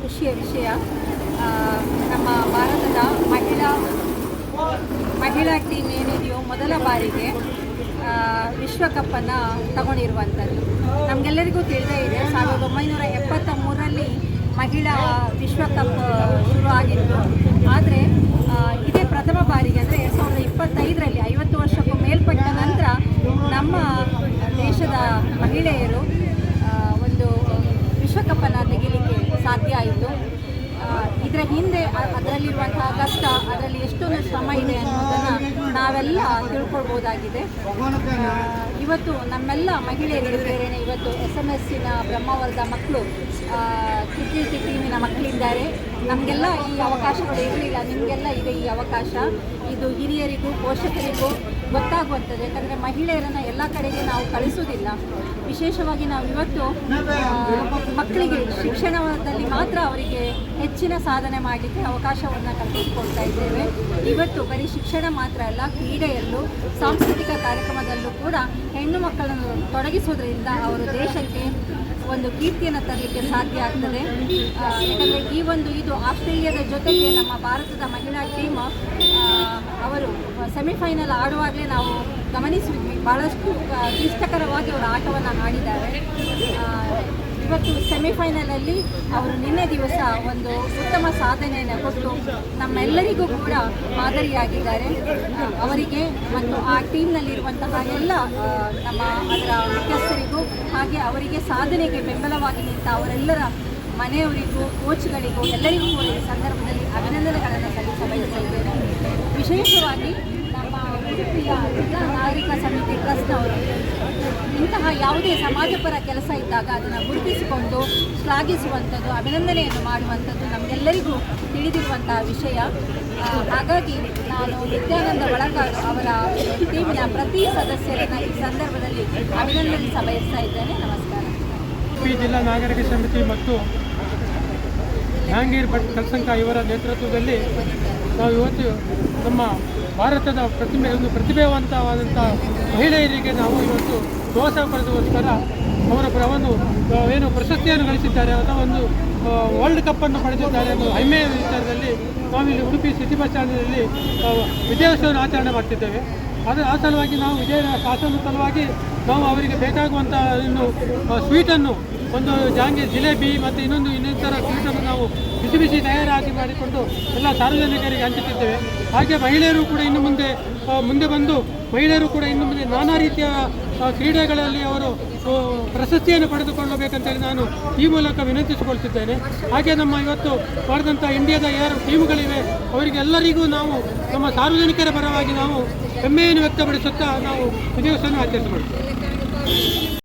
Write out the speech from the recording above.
ಖುಷಿಯ ವಿಷಯ. ನಮ್ಮ ಭಾರತದ ಮಹಿಳಾ ಟೀಮ್ ಏನಿದೆಯೋ ಮೊದಲ ಬಾರಿಗೆ ವಿಶ್ವಕಪ್ಪನ್ನು ತಗೊಂಡಿರುವಂಥದ್ದು. ನಮಗೆಲ್ಲರಿಗೂ ತಿಳಿದೇ ಇದೆ, 1973ರಲ್ಲಿ ಮಹಿಳಾ ವಿಶ್ವಕಪ್ ಶುರು ಆಗಿತ್ತು. ಆದರೆ ಇದೇ ಪ್ರಥಮ ಬಾರಿಗೆ ಅಂದರೆ 2025ರಲ್ಲಿ 50 ವರ್ಷಕ್ಕೂ ಮೇಲ್ಪಟ್ಟ ನಂತರ ನಮ್ಮ ದೇಶದ ಮಹಿಳೆಯರು ಒಂದು ವಿಶ್ವಕಪ್ಪನ್ನು ತೆಗಿಲಿಕ್ಕೆ ಸಾಧ್ಯ ಆಯಿತು. ಇದರ ಹಿಂದೆ ಅದರಲ್ಲಿರುವಂತಹ ಕಷ್ಟ, ಅದರಲ್ಲಿ ಎಷ್ಟೊಂದು ಶ್ರಮ ಇದೆ ಅನ್ನೋದನ್ನು ನಾವೆಲ್ಲ ತಿಳ್ಕೊಳ್ಬೋದಾಗಿದೆ. ಇವತ್ತು ನಮ್ಮೆಲ್ಲ ಮಹಿಳೆಯರಿಗೆ ಪ್ರೇರಣೆ ಇವತ್ತು SMS-ನ ಬ್ರಹ್ಮಾವರದ ಮಕ್ಕಳು, ಕೀರ್ತಿ ಟೀಮಿನ ಮಕ್ಕಳಿದ್ದಾರೆ. ನಮಗೆಲ್ಲ ಈ ಅವಕಾಶಗಳು ಇರಲಿಲ್ಲ, ನಿಮಗೆಲ್ಲ ಇದೆ ಈ ಅವಕಾಶ. ಇದು ಹಿರಿಯರಿಗೂ ಪೋಷಕರಿಗೂ ಗೊತ್ತಾಗುವಂಥದ್ದು. ಯಾಕಂದರೆ ಮಹಿಳೆಯರನ್ನು ಎಲ್ಲ ಕಡೆಗೆ ನಾವು ಕಳಿಸೋದಿಲ್ಲ. ವಿಶೇಷವಾಗಿ ನಾವು ಇವತ್ತು ಮಕ್ಕಳಿಗೆ ಶಿಕ್ಷಣದಲ್ಲಿ ಮಾತ್ರ ಅವರಿಗೆ ಹೆಚ್ಚಿನ ಸಾಧನೆ ಮಾಡಲಿಕ್ಕೆ ಅವಕಾಶವನ್ನು ಕಲ್ಪಿಸಿಕೊಡ್ತಾ ಇದ್ದೇವೆ. ಇವತ್ತು ಬರೀ ಶಿಕ್ಷಣ ಮಾತ್ರ ಅಲ್ಲ, ಕ್ರೀಡೆಯಲ್ಲೂ ಸಾಂಸ್ಕೃತಿಕ ಕಾರ್ಯಕ್ರಮದಲ್ಲೂ ಕೂಡ ಹೆಣ್ಣು ಮಕ್ಕಳನ್ನು ತೊಡಗಿಸೋದ್ರಿಂದ ಅವರು ದೇಶಕ್ಕೆ ಒಂದು ಕೀರ್ತಿಯನ್ನು ತರಲಿಕ್ಕೆ ಸಾಧ್ಯ ಆಗ್ತದೆ. ಯಾಕಂದರೆ ಇದು ಆಸ್ಟ್ರೇಲಿಯಾದ ಜೊತೆಗೆ ನಮ್ಮ ಭಾರತದ ಮಹಿಳಾ ಟೀಮ್ ಅವರು ಸೆಮಿಫೈನಲ್ ಆಡುವಾಗಲೇ ನಾವು ಗಮನಿಸಿದ್ವಿ, ಭಾಳಷ್ಟು ಕ್ಲಿಷ್ಟಕರವಾಗಿ ಅವರು ಆಟವನ್ನು ಆಡಿದ್ದಾರೆ. ಇವತ್ತು ಸೆಮಿಫೈನಲಲ್ಲಿ ಅವರು ನಿನ್ನೆ ದಿವಸ ಒಂದು ಉತ್ತಮ ಸಾಧನೆಯನ್ನು ಕೊಟ್ಟು ನಮ್ಮೆಲ್ಲರಿಗೂ ಕೂಡ ಮಾದರಿಯಾಗಿದ್ದಾರೆ. ಅವರಿಗೆ ಮತ್ತು ಆ ಟೀಮ್ನಲ್ಲಿರುವಂತಹ ಎಲ್ಲ ಅದರ ಮುಖ್ಯಸ್ಥರಿಗೂ ಹಾಗೆ ಅವರಿಗೆ ಸಾಧನೆಗೆ ಬೆಂಬಲವಾಗಿ ನಿಂತ ಅವರೆಲ್ಲರ ಮನೆಯವರಿಗೂ ಕೋಚ್ಗಳಿಗೂ ಎಲ್ಲರಿಗೂ ಕೂಡ ಈ ಸಂದರ್ಭದಲ್ಲಿ ಅಭಿನಂದನೆಗಳನ್ನು ಸಲ್ಲಿಸ ಬಯಸಿದ್ದೇನೆ. ವಿಶೇಷವಾಗಿ ನಮ್ಮ ಉಡುಪಿಯ ಜಿಲ್ಲಾ ನಾಗರಿಕ ಸಮಿತಿ ಟ್ರಸ್ಟ್ನವರು ಇಂತಹ ಯಾವುದೇ ಸಮಾಜಪರ ಕೆಲಸ ಇದ್ದಾಗ ಅದನ್ನು ಗುರುತಿಸಿಕೊಂಡು ಶ್ಲಾಘಿಸುವಂಥದ್ದು, ಅಭಿನಂದನೆಯನ್ನು ಮಾಡುವಂಥದ್ದು ನಮಗೆಲ್ಲರಿಗೂ ತಿಳಿದಿರುವಂತಹ ವಿಷಯ. ಹಾಗಾಗಿ ನಾನು ನಿತ್ಯಾನಂದ ಬಳಗಾರು ಅವರ ಟೀಮಿನ ಪ್ರತಿ ಸದಸ್ಯರನ್ನು ಈ ಸಂದರ್ಭದಲ್ಲಿ ಅಭಿನಂದನಿಸ ಬಯಸ್ತಾ ಇದ್ದೇನೆ. ನಮಸ್ಕಾರ. ಉಡುಪಿ ಜಿಲ್ಲಾ ನಾಗರಿಕ ಸಮಿತಿ ಮತ್ತು ಜಹಾಂಗೀರ್ ಭಟ್ ಕಲ್ಸಂಕ ಇವರ ನೇತೃತ್ವದಲ್ಲಿ ನಾವು ಇವತ್ತು ನಮ್ಮ ಭಾರತದ ಒಂದು ಪ್ರತಿಭಾವಂತವಾದಂಥ ಮಹಿಳೆಯರಿಗೆ ನಾವು ಇವತ್ತು ಪ್ರೋತ್ಸಾಹ ಪಡೆದುಕೋಸ್ಕರ ಅವರ ಒಂದು ಏನು ಪ್ರಶಸ್ತಿಯನ್ನು ಗಳಿಸಿದ್ದಾರೆ ಅಥವಾ ಒಂದು ವರ್ಲ್ಡ್ ಕಪ್ಪನ್ನು ಪಡೆದಿದ್ದಾರೆ ಅನ್ನೋ ಹೆಮ್ಮೆಯ ವಿಚಾರದಲ್ಲಿ ನಾವಿಲ್ಲಿ ಉಡುಪಿ ಸಿಟಿ ಬಸ್ ಸ್ಟ್ಯಾಂಡ್ನಲ್ಲಿ ವಿಜಯೋತ್ಸವವನ್ನು ಆಚರಣೆ ಮಾಡ್ತಿದ್ದೇವೆ. ಆ ಸಲುವಾಗಿ ನಾವು ಶಾಸನ ಸಲುವಾಗಿ ನಾವು ಅವರಿಗೆ ಬೇಕಾಗುವಂಥ ಇನ್ನು ಸ್ವೀಟನ್ನು ಒಂದು ಜಿಲೇಬಿ ಮತ್ತು ಇನ್ನಿತರ ಸ್ವೀಟನ್ನು ನಾವು ಬಿಸಿ ತಯಾರಾಗಿ ಮಾಡಿಕೊಂಡು ಎಲ್ಲ ಸಾರ್ವಜನಿಕರಿಗೆ ಹಂಚುತ್ತಿದ್ದೇವೆ. ಹಾಗೆ ಮಹಿಳೆಯರು ಕೂಡ ಇನ್ನು ಮುಂದೆ ಬಂದು ಮಹಿಳೆಯರು ಕೂಡ ಇನ್ನು ಮುಂದೆ ನಾನಾ ರೀತಿಯ ಕ್ರೀಡೆಗಳಲ್ಲಿ ಅವರು ಪ್ರಶಸ್ತಿಯನ್ನು ಪಡೆದುಕೊಳ್ಳಬೇಕಂತೇಳಿ ನಾನು ಈ ಮೂಲಕ ವಿನಂತಿಸಿಕೊಳ್ತಿದ್ದೇನೆ. ಹಾಗೆ ನಮ್ಮ ಇವತ್ತು ಮಾಡಿದಂಥ ಇಂಡಿಯಾದ ಯಾರು ಟೀಮ್ಗಳಿವೆ ಅವರಿಗೆಲ್ಲರಿಗೂ ನಾವು ನಮ್ಮ ಸಾರ್ವಜನಿಕರ ಪರವಾಗಿ ನಾವು ಹೆಮ್ಮೆಯನ್ನು ವ್ಯಕ್ತಪಡಿಸುತ್ತಾ ನಾವು ವಿಜಯೋತ್ಸವವನ್ನು ಆಚರಿಸಿಕೊಳ್ತೇವೆ.